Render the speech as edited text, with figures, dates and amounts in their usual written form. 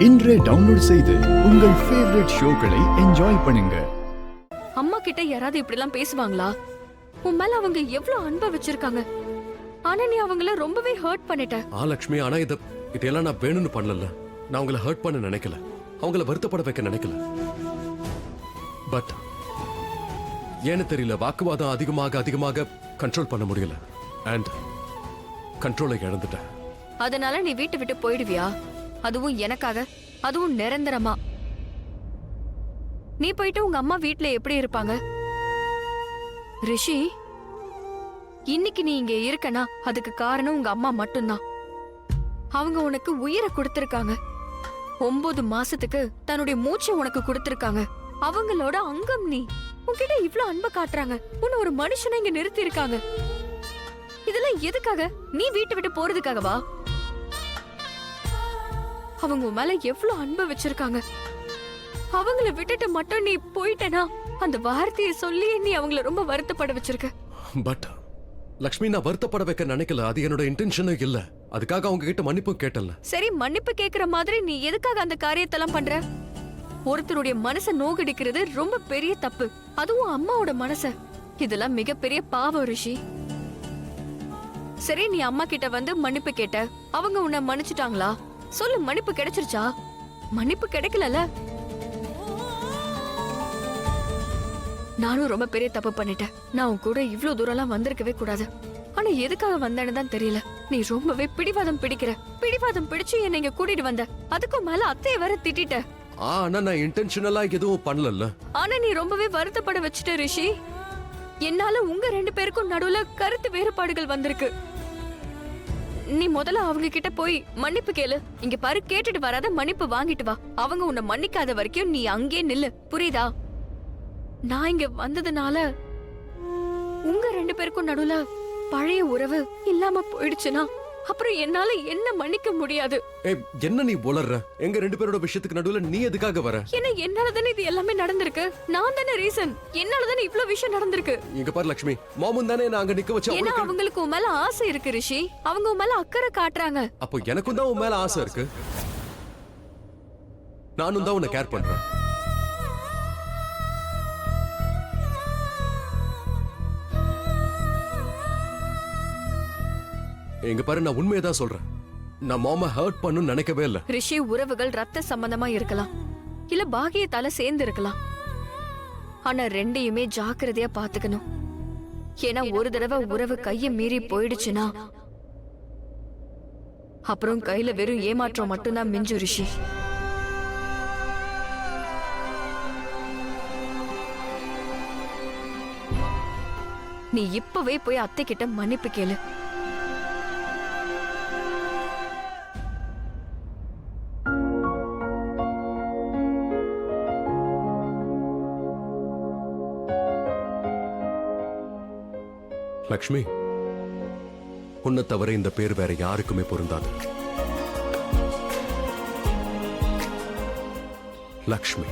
இன்றே டவுன்லோட் செய்து உங்கள் ஃபேவரட் ஷோக்களை என்ஜாய் பண்ணுங்க. அம்மா கிட்ட யாராவது இப்படி எல்லாம் பேசுவாங்களா? உன் மேல அவங்க எவ்வளவு அன்பை வச்சிருக்காங்க. ஆனா நீ அவங்கள ரொம்பவே ஹர்ட் பண்ணிட்ட. லட்சுமி, ஆனா இதெல்லாம் நான் வேணும்னு பண்ணல. நான் உங்களை ஹர்ட் பண்ண நினைக்கல, அவங்கள வருத்தப்பட வைக்க நினைக்கல. பட் ஏன்னு தெரியல, வாக்குவாதம் அதிகமாக கண்ட்ரோல் பண்ண முடியல. அண்ட் கண்ட்ரோலை இழந்துட்டேன். அதனால நீ வீட்டை விட்டு போயிடுவியா? அதுவும் எனக்காக, அதுவும் நிரந்தரமா? நீ போயிட்டு உங்க அம்மா வீட்ல எப்படி இருப்பாங்க? ரிஷி, இன்னைக்கு நீ இங்க இருக்கனா அதுக்கு காரணம் உங்க அம்மா மட்டும்தான். அவங்க உனக்கு உயிரை கொடுத்திருக்காங்க. 9 மாசத்துக்கு தன்னுடைய மூச்சை உனக்கு கொடுத்திருக்காங்க. அவங்களோட அங்கம் நீ. உன்கிட்ட இவ்ளோ அன்பை காட்டுறாங்க. உன்னை ஒரு மனுஷனை இங்க நிறுத்தி இருக்காங்க. இதெல்லாம் எதுக்காக? நீ வீட்டை விட்டு போறதுக்காகவா? அவங்க மேல எவ்வளவு அன்பை வச்சிருக்காங்க. அவங்கள விட்டுட்டு மட்டும் நீ போயிட்டனா அந்த வார்த்தையை சொல்லி நீ அவங்கள ரொம்ப வருத்தப்பட வச்சிருக்க. பட் லக்ஷ்மி, நான் வருத்தப்பட வைக்க நினைக்கல. அது என்னோட இன்டென்ஷனும் இல்ல. அதுக்காக அவங்க கிட்ட மன்னிப்பு கேட்டல. சரி, மன்னிப்பு கேக்குற மாதிரி நீ எதுக்காக அந்த காரியத்தெல்லாம் பண்ற? ஒருத்தருடைய மனச நோகடிக்கிறது ரொம்ப பெரிய தப்பு. அதுவும் அம்மாவோட மனச. இதெல்லாம் மிகப்பெரிய பாவம் ரிஷி. சரி, நீ அம்மா கிட்ட வந்து மன்னிப்பு கேட்ட. அவங்க உன்னை மன்னிச்சுட்டாங்களா? சொல்லு, மன்னிப்பு கிடைச்சிருச்சா? மன்னிப்பு கிடைக்கல. நானும் ரொம்ப பெரிய தப்பு பண்ணிட்டேன். நான் உன் கூட இவ்ளோ தூரம்லாம் வந்திருக்கவே கூடாது. ஆனா எதுக்காக வந்தேன்னு தான் தெரியல. நீ ரொம்பவே பிடிவாதம் பிடிக்கிற. பிடிவாதம் பிடிச்சு என்னை இங்க கூட்டிட்டு வந்த. அதுக்கும் மேல அத்தைய வர திட்டிட்ட. ஆனா நான் இன்டென்ஷனலா எதுவும் பண்ணல. ஆனா நீ ரொம்பவே வருத்தப்பட வச்சிட்ட ரிஷி. என்னால உங்க 2 பேருக்கும் நடுவுல கருத்து வேறுபாடுகள் வந்திருக்கு. நீ முதல்ல அவங்க கிட்ட போய் மன்னிப்பு கேளு. இங்க பாரு, கேட்டுட்டு வராத, மன்னிப்பு வாங்கிட்டு வா. அவங்க உன்னை மன்னிக்காத வரைக்கும் நீ அங்கே நில்லு, புரியுதா? நான் இங்க வந்ததுனால உங்க 2 பேருக்கும் நடுவுல பழைய உறவு இல்லாம போயிடுச்சுன்னா அப்புறம் என்னால என்ன மன்னிக்க முடியாது. என்ன நீ உளர்ற? எங்க 2 பேரோட விஷயத்துக்கு நடுவுல நீ எதுக்காக வர? ஏன்னா என்னாலதானே இது எல்லாமே நடந்திருக்கு. நான் தானே ரீசன். என்னாலதானே இவ்ளோ விஷயம் நடந்திருக்கு. இங்க பாரு லட்சுமி, மாமுன் தானே நான் அங்க நிக்க வச்ச. ஏன்னா அவங்களுக்கு உன் மேல ஆசை இருக்கு ரிஷி. அவங்க உன் மேல அக்கறை காட்டுறாங்க. அப்போ எனக்கும் தான் உன் மேல ஆசை இருக்கு. நானும் தான் உன்னை கேர் பண்றேன். எங்க பாரு, நான் உண்மையதான் சொல்றேன். நான் மாமா ஹர்ட் பண்ணனும் நினைக்கவே இல்ல. ரிஷி, உறவுகள் ரத்த சம்பந்தமா இருக்கலாம், இல்ல பாகியத்தால சேர்ந்து இருக்கலாம். ஆனா ரெண்டையுமே ஜாக்கிரதையா பாத்துக்கணும். ஏன்னா ஒரு தடவை உறவு கைய மீறி போயிடுச்சுன்னா அப்புறம் கையில வெறும் ஏமாற்றம் மட்டும்தான் மிஞ்சு ரிஷி. நீ இப்பவே போய் அத்தை கிட்ட மன்னிப்பு கேளு. லக்ஷ்மி, உன்னை தவிர இந்த பேர் வேற யாருக்குமே பொருந்தாது. லக்ஷ்மி.